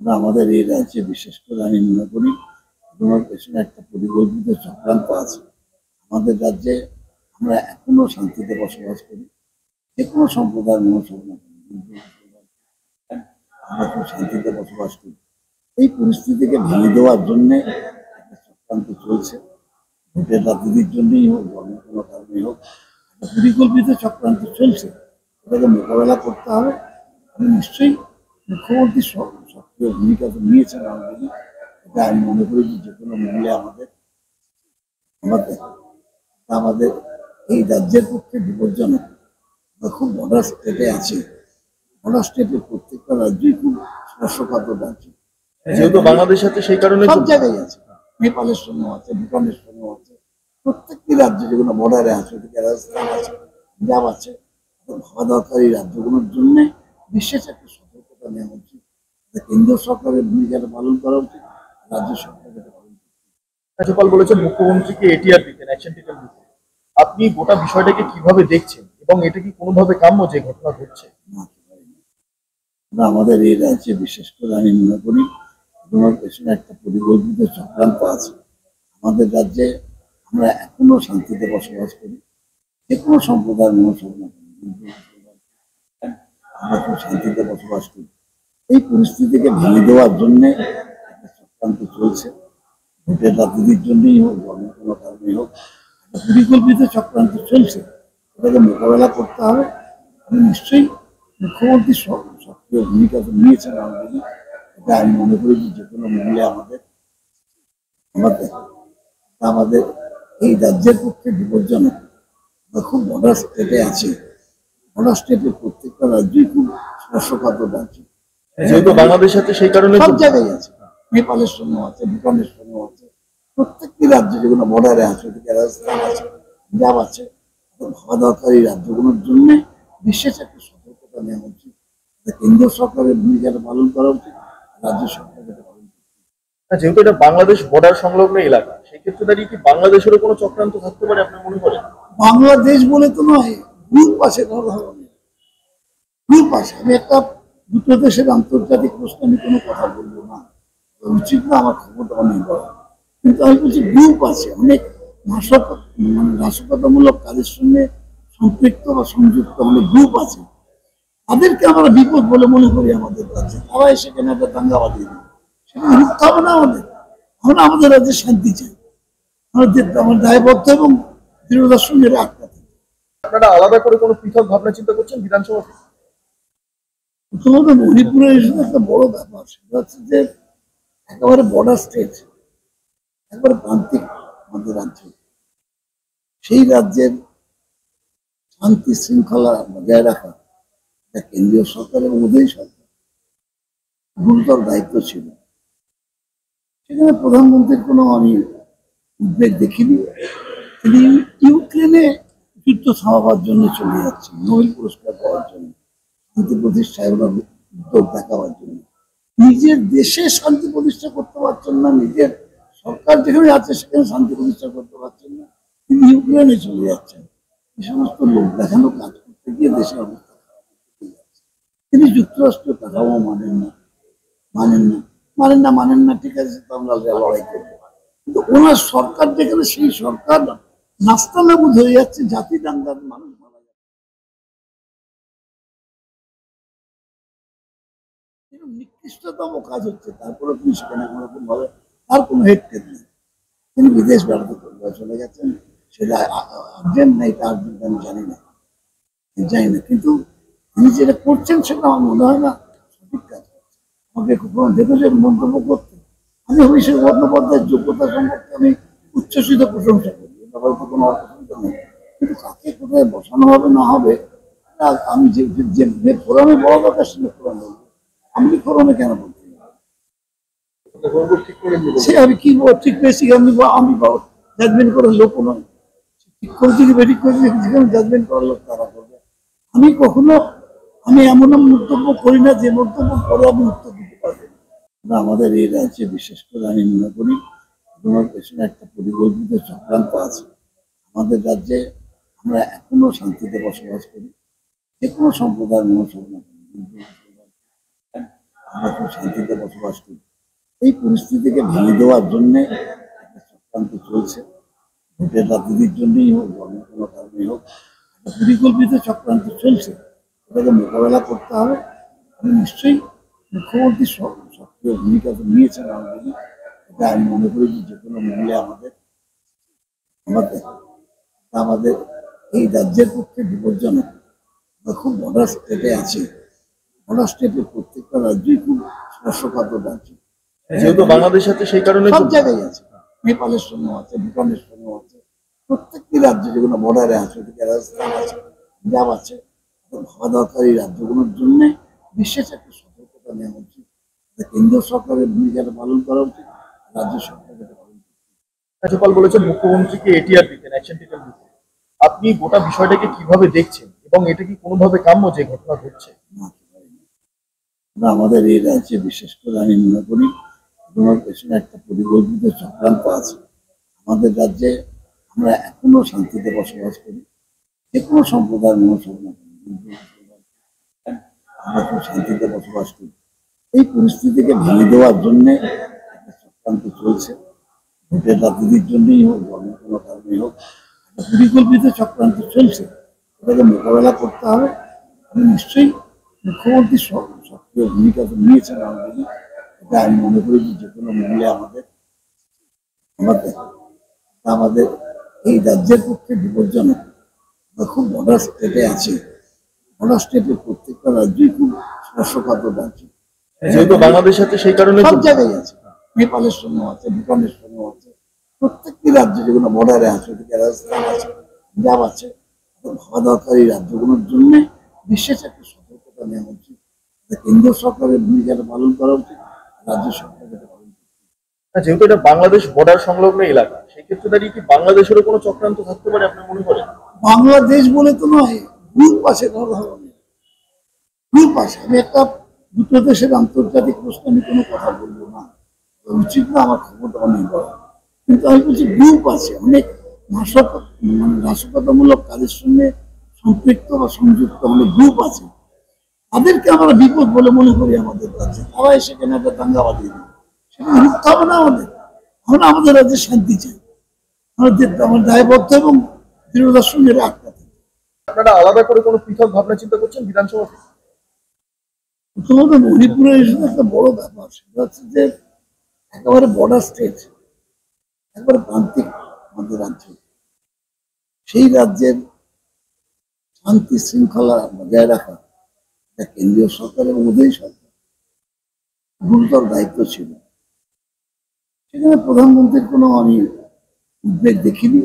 আমাদের এই রাজ্যে বিশেষ করে আমি মনে করি তোমার পেছনে একটা পরিকল্পিত চক্রান্ত আছে। আমাদের রাজ্যে আমরা এখনো শান্তিতে বসবাস করি, যে কোনো সম্প্রদায়ের মানুষ হোক না কেন, হিন্দু মুসলমান, আমরা খুব শান্তিতে বসবাস করি। এই পরিস্থিতিকে ভেঙে দেওয়ার জন্য একটা চক্রান্ত চলছে। ভোটের রাজনীতির জন্যই হোক, অন্য কোনো কারণেই হোক, একটা পরিকল্পিত চক্রান্ত চলছে। এটাকে মোকাবেলা করতে হবে। আমি নিশ্চয়ই মুখ্যমন্ত্রী সক্রিয় ভূমিকা তো নিয়েছেন অলরেডি। এটা আমি মনে করি যে কোনো মূল্যে আমাদের আমাদের আমাদের এই রাজ্যের পক্ষে বিপজ্জনক। আমরা খুব বর্ডার স্টেটে আছি। বর্ডার স্টেটের প্রত্যেকটা রাজ্যই খুব স্পর্শকাতর রাজ্য। যেহেতু বাংলাদেশ আছে সেই কারণে সব জায়গায় আছে, নেপালের সঙ্গে আছে, ভুটানের সঙ্গে আছে, প্রত্যেকটি রাজ্য যেগুলো বর্ডারে আছে, ওদিকে রাজস্থান আছে, পাঞ্জাব আছে। ভাবা দরকার এই রাজ্যগুলোর জন্য বিশেষ একটা সতর্কতা নেওয়া উচিত। কেন্দ্রীয় সরকারের ভূমিকাটা পালন করা উচিত, রাজ্য সরকারের পালন করা উচিত। রাজ্যপাল বলেছেন মুখ্যমন্ত্রীকে এটিআর দিতেন, অ্যাকশন টেকেন দিতেন। আপনি গোটা বিষয়টাকে কিভাবে দেখছেন এবং এটা কি কোনোভাবে কাম্য যে ঘটনা ঘটছে? আমাদের এই রাজ্যে বিশেষ করে আমি মনে করি তোমার পেছনে একটা পরিকল্পিত চক্রান্ত আছে। আমাদের রাজ্যে আমরা এখনো শান্তিতে বসবাস করি, যে কোনো সম্প্রদায়ের মানুষ হোক না কেন, হিন্দু মুসলমান, আমরা খুব শান্তিতে বসবাস করি। এই পরিস্থিতিকে ভেঙে দেওয়ার জন্য একটা চক্রান্ত চলছে। ভোটের রাজনীতির জন্যই হোক, অন্য কোনো কারণেই হোক, একটা পরিকল্পিত চক্রান্ত চলছে। এটাকে মোকাবেলা করতে হবে। আমি নিশ্চয়ই মুখ্যমন্ত্রী সক্রিয় ভূমিকা তো নিয়েছেন অলরেডি। এটা আমি মনে করি যে কোনো মূল্যে আমাদের আমাদের আমাদের এই রাজ্যের পক্ষে বিপজ্জনক। আমরা খুব বর্ডার স্টেটে আছি। বর্ডার স্টেটের প্রত্যেকটা রাজ্যই খুব স্পর্শকাতর রাজ্য। যেহেতু বাংলাদেশ আছে সেই কারণে সব জায়গায় আছে, নেপালের সঙ্গে আছে, ভুটানের সঙ্গে আছে, প্রত্যেকটি রাজ্য যেগুলো বর্ডারে আছে, ওদিকে রাজস্থান আছে, পাঞ্জাব আছে। ভাবা দরকার এই রাজ্যগুলোর জন্য বিশেষ একটা সতর্কতা নেওয়া উচিত। কেন্দ্রীয় সরকারের ভূমিকাটা পালন করা উচিত, রাজ্য সরকারের পালন করা উচিত। যেহেতু এটা বাংলাদেশ বর্ডার সংলগ্ন এলাকা, সেই ক্ষেত্রে দাঁড়িয়ে কি বাংলাদেশেরও কোনো চক্রান্ত থাকতে পারে আপনি মনে করেন? বাংলাদেশ বলে তো নয়, গ্রুপ আছে ধরনের, গ্রুপ আছে। আমি একটা দুটো দেশের আন্তর্জাতিক প্রশ্ন আমি কোনো কথা বলবো না, উচিত না আমার খবরটা নেই বলা। কিন্তু আমি বলছি গ্রুপ আছে, অনেক নাশকতামূলক কাজের সঙ্গে সম্পৃক্ত বা সংযুক্ত অনেক গ্রুপ আছে। তাদেরকে আমরা বিপদ বলে মনে করি আমাদের রাজ্যে। তারা এসে কেন একটা দাঙ্গা বাঁধিয়ে দেবে, সেটা রুখতে হবে না আমাদের। আমরা আমাদের রাজ্যে শান্তি চাই। আমার দায়বদ্ধ এবং দৃঢ়তার সঙ্গে আটকা থাকি। আপনারা আলাদা করে কোনো পৃথক ভাবনা চিন্তা করছেন বিধানসভাতে? প্রথমত মণিপুরের ইস্যু একটা বড় ব্যাপার, সেটা হচ্ছে যে একেবারে বর্ডার স্টেট, একবারে প্রান্তিক আমাদের রাজ্য। সেই রাজ্যের শান্তি শৃঙ্খলা বজায় রাখা এটা কেন্দ্রীয় সরকার এবং মোদী সরকার গুরুতর দায়িত্ব ছিল। সেখানে প্রধানমন্ত্রীর কোনো আমি উদ্বেগ দেখিনি। তিনি ইউক্রেনে যুদ্ধ থামাবার জন্য চলে যাচ্ছেন, নোবেল পুরস্কার পাওয়ার জন্য, শান্তি প্রতিষ্ঠায় ওনার উদ্যোগ দেখাবার জন্য। নিজের দেশে শান্তি প্রতিষ্ঠা করতে পারছেন না, নিজের সরকার যেখানে আছে সেখানে শান্তি প্রতিষ্ঠা করতে পারছেন না, তিনি ইউক্রেনে চলে যাচ্ছেন। এই সমস্ত লোক দেখানো কাজ করতে গিয়ে দেশের অবস্থা খারাপ হয়ে যাচ্ছে। তিনি যুক্তরাষ্ট্রের কাঠামো মানেন না, মানেন না, মানেন না, মানেন না, ঠিক আছে, তো আমরা লড়াই করবো। কিন্তু ওনার সরকার যেখানে, সেই সরকার নাস্তানাবুদ হয়ে যাচ্ছে, জাতি দাঙ্গার মানুষ মারা যাচ্ছে। এরকম নিকৃষ্টতম কাজ হচ্ছে, তারপরে তিনি সেখানে কোনোরকম ভাবে তার কোনো হেডটেড নেই। তিনি বিদেশ বেড়াতে চলে গেছেন। সেটা আর্জেন্ট নেই, এটা আর্জেন্ট আমি জানি না, কিন্তু তিনি যেটা করছেন সেটা আমার মনে হয় না সঠিক কাজ করছে। আমাকে কখনো দেখেছেন মন্তব্য করতে? আমি অভিষেক বন্দ্যোপাধ্যায়ের যোগ্যতা সম্পর্কে আমি উচ্ছ্বসিত প্রশংসা করি, এটা হয়তো কোনো অসুবিধা নেই। কিন্তু কাকে কোথায় বসানো হবে না হবে, আমি যে ফোরামে বড় দরকার সেটা ফোরামে বলবো। আমি ফোরামে কেন বলতে সে আমি কি ঠিক পেয়েছি? আমি জাজমেন্ট করার লোক নয়। ঠিক করে যদি বেঠিক করে যেখানে জাজমেন্ট করার লোক তারা করবে। আমি কখনো আমি এমন মন্তব্য করি না যে মন্তব্য করে আমি উত্তর দিতে পারবো না। আমাদের এই রাজ্যে বিশেষ করে আমি মনে করি তোমার পেছনে একটা পরিকল্পিত চক্রান্ত আছে। আমাদের রাজ্যে আমরা এখনো শান্তিতে বসবাস করি, যে কোনো সম্প্রদায়ের মানুষ হোক না কেন, হিন্দু মুসলমান, আমরা খুব শান্তিতে বসবাস করি। এই পরিস্থিতিকে ভেঙে দেওয়ার জন্য একটা চক্রান্ত চলছে। ভোটের রাজনীতির জন্যই হোক, অন্য কোনো কারণেই হোক, একটা পরিকল্পিত চক্রান্ত চলছে। এটাকে মোকাবেলা করতে হবে। আমি নিশ্চয়ই মুখ্যমন্ত্রী সক্রিয় ভূমিকা তো নিয়েছেন অলরেডি। এটা আমি মনে করি যে কোনো মূল্যে আমাদের আমাদের আমাদের এই রাজ্যের পক্ষে বিপজ্জনক। আমরা খুব বর্ডার স্টেটে আছি। বর্ডার স্টেটের প্রত্যেকটা রাজ্যই খুব স্পর্শকাতর রাজ্য। যেহেতু বাংলাদেশ আছে সেই কারণে সব জায়গায় আছে, নেপালের সঙ্গে আছে, ভুটানের সঙ্গে আছে, প্রত্যেকটি রাজ্য যেগুলো বর্ডারে আছে, ওদিকে রাজস্থান আছে, পাঞ্জাব আছে, ভাবা দরকার এই রাজ্যগুলোর জন্য বিশেষ একটা সতর্কতা নেওয়া উচিত। কেন্দ্রীয় সরকারের ভূমিকাটা পালন করা উচিত, রাজ্য সরকারের পালন করা উচিত। রাজ্যপাল বলেছেন মুখ্যমন্ত্রীকে এটিআর দিতেন, অ্যাকশন টেকেন দিতেন। আপনি গোটা বিষয়টাকে কিভাবে দেখছেন এবং এটা কি কোনোভাবে কাম্য যে ঘটনা ঘটছে? না, আমরা আমাদের এই রাজ্যে বিশেষ করে আমি মনে করি তোমার পেছনে একটা পরিকল্পিত চক্রান্ত আছে। আমাদের রাজ্যে আমরা এখনো শান্তিতে বসবাস করি, যে কোনো সম্প্রদায়ের মানুষ হোক না কেন, আমরা খুব শান্তিতে বসবাস করি। এই পরিস্থিতিকে ভেঙে দেওয়ার জন্য একটা চক্রান্ত চলছে। ভোটের রাজনীতির জন্যই হোক, অন্য কোনো কারণেই হোক, একটা পরিকল্পিত চক্রান্ত চলছে। এটাকে মোকাবেলা করতে হবে। আমি নিশ্চয়ই মুখ্যমন্ত্রী সক্রিয় ভূমিকা তো নিয়েছেন অলরেডি। এটা আমি মনে করি যে কোনো মূল্যে আমাদের আমাদের আমাদের এই রাজ্যের পক্ষে বিপজ্জনক। আমরা খুব বর্ডার স্টেটে আছি। বর্ডার স্টেটের প্রত্যেকটা রাজ্যই খুব স্পর্শকাতর রাজ্য। যেহেতু বাংলাদেশ আছে সেই কারণে সব জায়গায় আছে, নেপালের সঙ্গে আছে, ভুটানের সঙ্গে আছে, প্রত্যেকটি রাজ্য যেগুলো বর্ডারে আছে, ওদিকে রাজস্থান আছে, পাঞ্জাব আছে, ভাবা দরকার এই রাজ্যগুলোর জন্য বিশেষ একটা সতর্কতা নেওয়া উচিত। কেন্দ্রীয় সরকারের ভূমিকাটা পালন করা উচিত, রাজ্য সরকারের পালন করা উচিত। যেহেতু এটা বাংলাদেশ বর্ডার সংলগ্ন এলাকা, সেই ক্ষেত্রে দাঁড়িয়ে কি বাংলাদেশেরও কোনো চক্রান্ত থাকতে পারে আপনি মনে করেন? বাংলাদেশ বলে তো নয়, গ্রুপ আছে কোনো ধরনের, গ্রুপ আছে। আমি একটা দুটো দেশের আন্তর্জাতিক প্রশ্নে আমি কোনো কথা বলবো না, উচিত না আমার ক্ষমতা নেই বলা। কিন্তু আমি বলছি গ্রুপ আছে, অনেক নাশকতামূলক কাজের সঙ্গে সম্পৃক্ত বা সংযুক্ত অনেক গ্রুপ আছে। তাদেরকে আমরা বিপদ বলে মনে করি আমাদের রাজ্যে। তারা এসে কেন একটা দাঙ্গা বাঁধিয়ে দেবে, সেটা রুখতে হবে না আমাদের। আমরা আমাদের রাজ্যে শান্তি চাই, আমার দায়বদ্ধ এবং দৃঢ়তার সঙ্গে রাখতে। আপনারা আলাদা করে কোনো পৃথক ভাবনা চিন্তা করছেন বিধানসভাতে? প্রথমত মণিপুরের ইস্যুতে একটা বড় ব্যাপার, সেটা হচ্ছে যে একেবারে বর্ডার স্টেট, একবারে প্রান্তিক আমাদের রাজ্য। সেই রাজ্যের শান্তি শৃঙ্খলা বজায় রাখা এটা কেন্দ্রীয় সরকার এবং মোদী সরকার গুরুতর দায়িত্ব ছিল। সেখানে প্রধানমন্ত্রীর কোনো আমি উদ্বেগ দেখিনি।